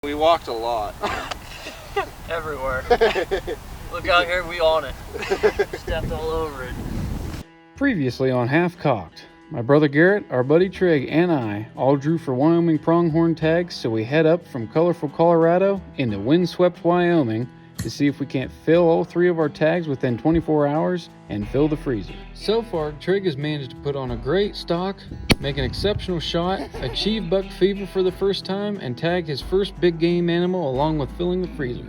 We walked a lot. Everywhere. Look out here, we on it. Stepped all over it. Previously on Half Cocked, my brother Garrett, our buddy Trig, and I all drew for Wyoming Pronghorn tags, so we head up from colorful Colorado into windswept Wyoming to see if we can't fill all 3 of our tags within 24 hours and fill the freezer. So far, Trig has managed to put on a great stalk, make an exceptional shot, achieve buck fever for the first time, and tag his first big game animal along with filling the freezer.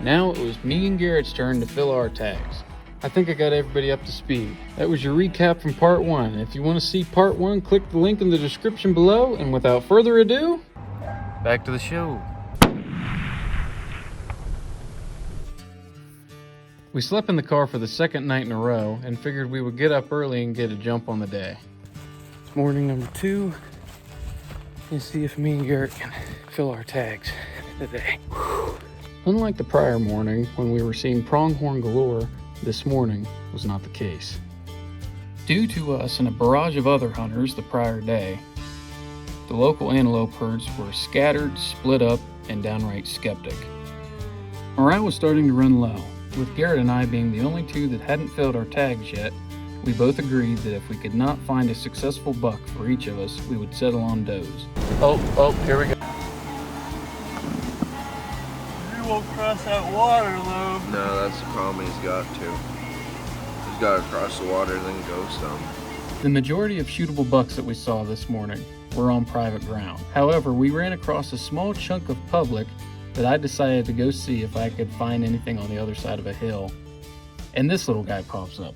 Now it was me and Garrett's turn to fill our tags. I think I got everybody up to speed. That was your recap from part 1. If you want to see part 1, click the link in the description below, and without further ado, back to the show. We slept in the car for the second night in a row and figured we would get up early and get a jump on the day. It's morning number 2 and see if me and Garrett can fill our tags today. Unlike the prior morning when we were seeing pronghorn galore, this morning was not the case. Due to us and a barrage of other hunters the prior day, the local antelope herds were scattered, split up, and downright skeptic. Morale was starting to run low. With Garrett and I being the only 2 that hadn't filled our tags yet, we both agreed that if we could not find a successful buck for each of us, we would settle on does. Oh, here we go. You won't cross that water, Lou. No, that's the problem he's got to. He's got to cross the water and then go some. The majority of shootable bucks that we saw this morning were on private ground. However, we ran across a small chunk of public that I decided to go see if I could find anything on the other side of a hill. And this little guy pops up.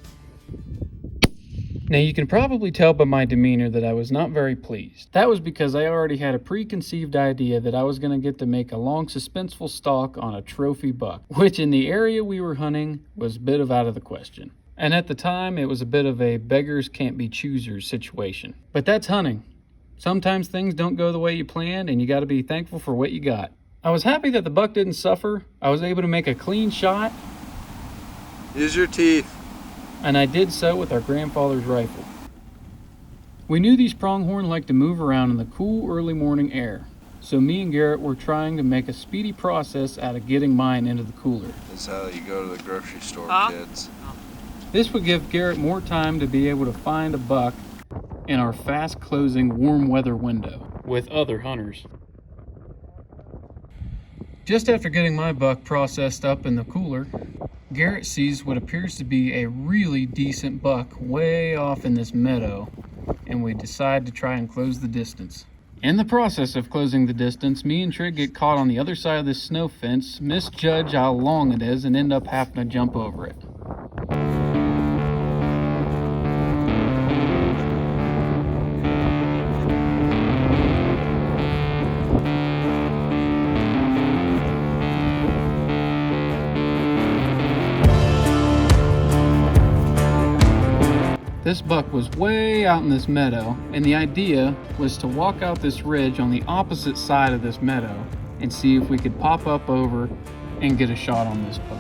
Now you can probably tell by my demeanor that I was not very pleased. That was because I already had a preconceived idea that I was going to get to make a long suspenseful stalk on a trophy buck, which in the area we were hunting was a bit of out of the question. And at the time it was a bit of a beggars can't be choosers situation. But that's hunting. Sometimes things don't go the way you planned and you got to be thankful for what you got. I was happy that the buck didn't suffer. I was able to make a clean shot. Use your teeth. And I did so with our grandfather's rifle. We knew these pronghorn like to move around in the cool early morning air, so me and Garrett were trying to make a speedy process out of getting mine into the cooler. That's how you go to the grocery store, kids. This would give Garrett more time to be able to find a buck in our fast closing warm weather window with other hunters. Just after getting my buck processed up in the cooler, Garrett sees what appears to be a really decent buck way off in this meadow, and we decide to try and close the distance. In the process of closing the distance, me and Trig get caught on the other side of this snow fence, misjudge how long it is, and end up having to jump over it. This buck was way out in this meadow, and the idea was to walk out this ridge on the opposite side of this meadow and see if we could pop up over and get a shot on this buck.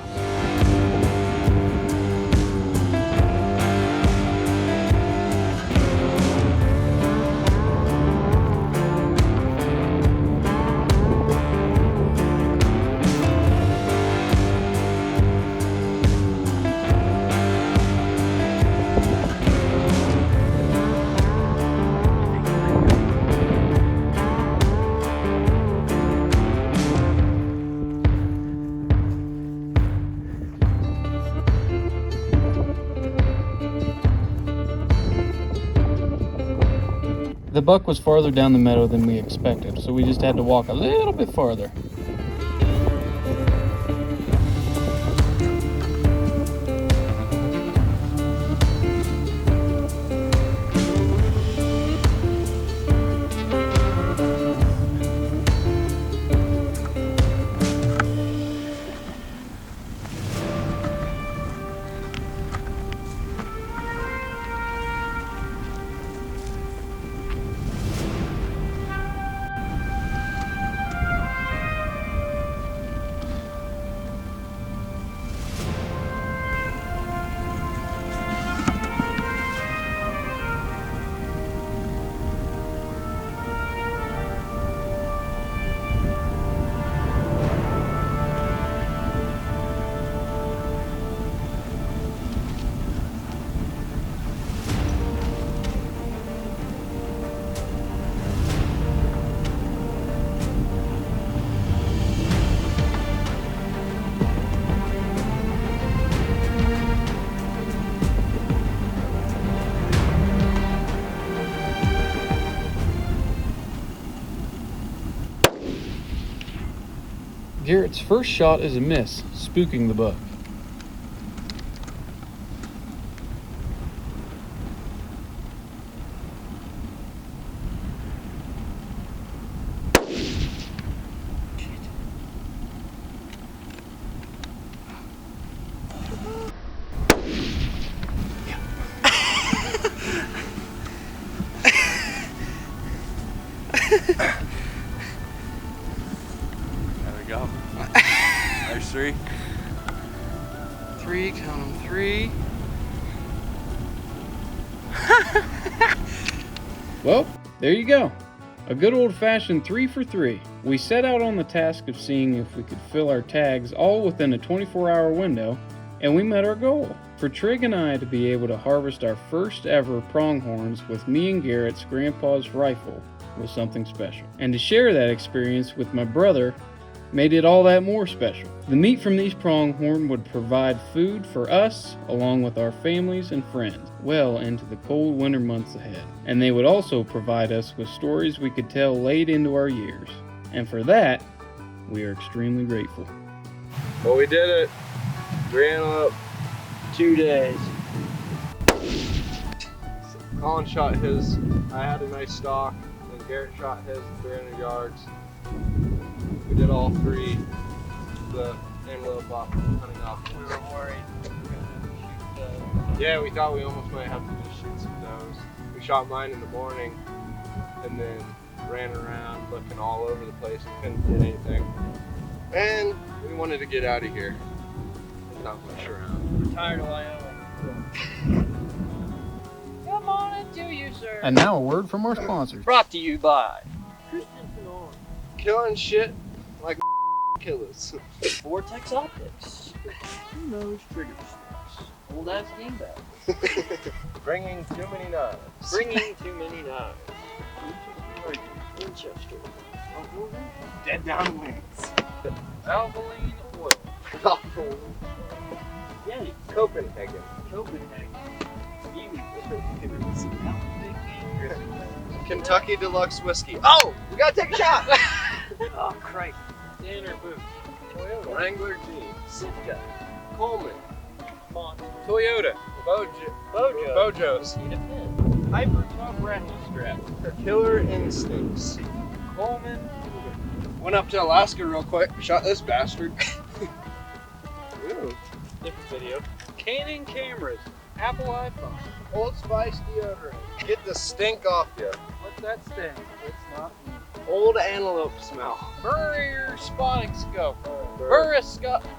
The buck was farther down the meadow than we expected, so we just had to walk a little bit farther. Garrett's first shot is a miss, spooking the buck. There we go. There's three. Three, count them, three. Well, there you go. A good old-fashioned 3 for 3. We set out on the task of seeing if we could fill our tags all within a 24-hour window, and we met our goal. For Trig and I to be able to harvest our first ever pronghorns with me and Garrett's grandpa's rifle was something special. And to share that experience with my brother made it all that more special. The meat from these pronghorn would provide food for us along with our families and friends well into the cold winter months ahead. And they would also provide us with stories we could tell late into our years. And for that, we are extremely grateful. Well, we did it. Ran up 2 days. Colin shot his. I had a nice stalk, and Garrett shot his at 300 yards. We did all three. The antelope hunting off. We were worried we were gonna shoot Yeah, we thought we almost might have to just shoot some does. We shot mine in the morning, and then ran around looking all over the place and couldn't get anything. And we wanted to get out of here. There's not much around. We're tired of Wyoming. Come on into you, sir. And now a word from our sponsors. Brought to you by Killing shit like killers. Vortex Optics. Who knows trigger sticks? Old ass game bag. Bringing too many knives. Bringing too many knives. Winchester. Dead down wings. Alkaline oil. Yeti. Copenhagen. Copenhagen. Kentucky Deluxe Whiskey. Oh! We gotta take a shot! Oh, Christ. Danner boots. Toyota. Wrangler jeans. Sitka. Coleman. Font. Toyota. Bojos. Need a pin. Hyper Top Rattle Strap. Killer Instincts. Coleman. Went up to Alaska real quick. Shot this bastard. Ooh. Different video. Canon cameras. Apple iPhone. Old Spice deodorant. Get the stink off you. What's that stink? It's not me. Old antelope smell. Burr spotting scope. Burris spotting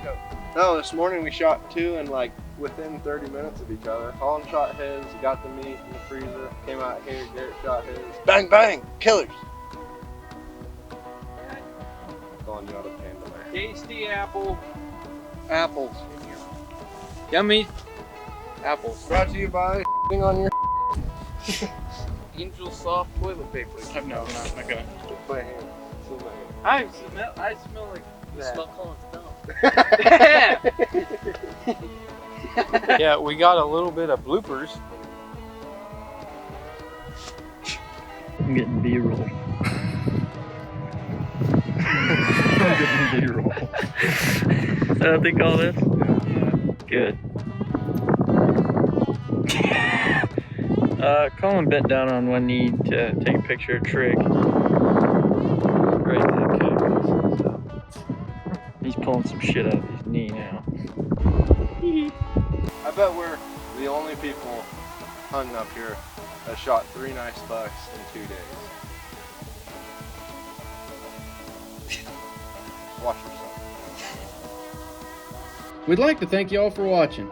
scope. No, this morning we shot two and like within 30 minutes of each other. Colin shot his, he got the meat in the freezer, came out here, Garrett shot his. Bang, bang, killers. Colin, you ought to panda there. Tasty apple. Apples. Yummy. Apples. Brought to you by on your Angel soft toilet paper. No, I'm not gonna. my hand. Still my hand. I smell like you that. smell Colin's dumb. Yeah, we got a little bit of bloopers. I'm getting B-roll. I'm getting B-roll. Is that what they call this? Good. Colin bent down on one knee to take a picture of Trig. Right to the cameras. So he's pulling some shit out of his knee now. I bet we're the only people hunting up here that shot 3 nice bucks in 2 days. Watch yourself. We'd like to thank y'all for watching.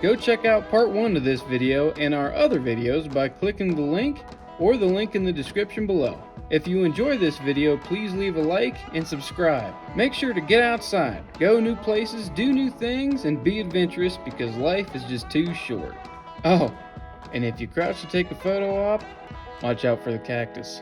Go check out part 1 of this video and our other videos by clicking the link or the link in the description below. If you enjoy this video, please leave a like and subscribe. Make sure to get outside, go new places, do new things, and be adventurous because life is just too short. Oh, and if you crouch to take a photo op, watch out for the cactus.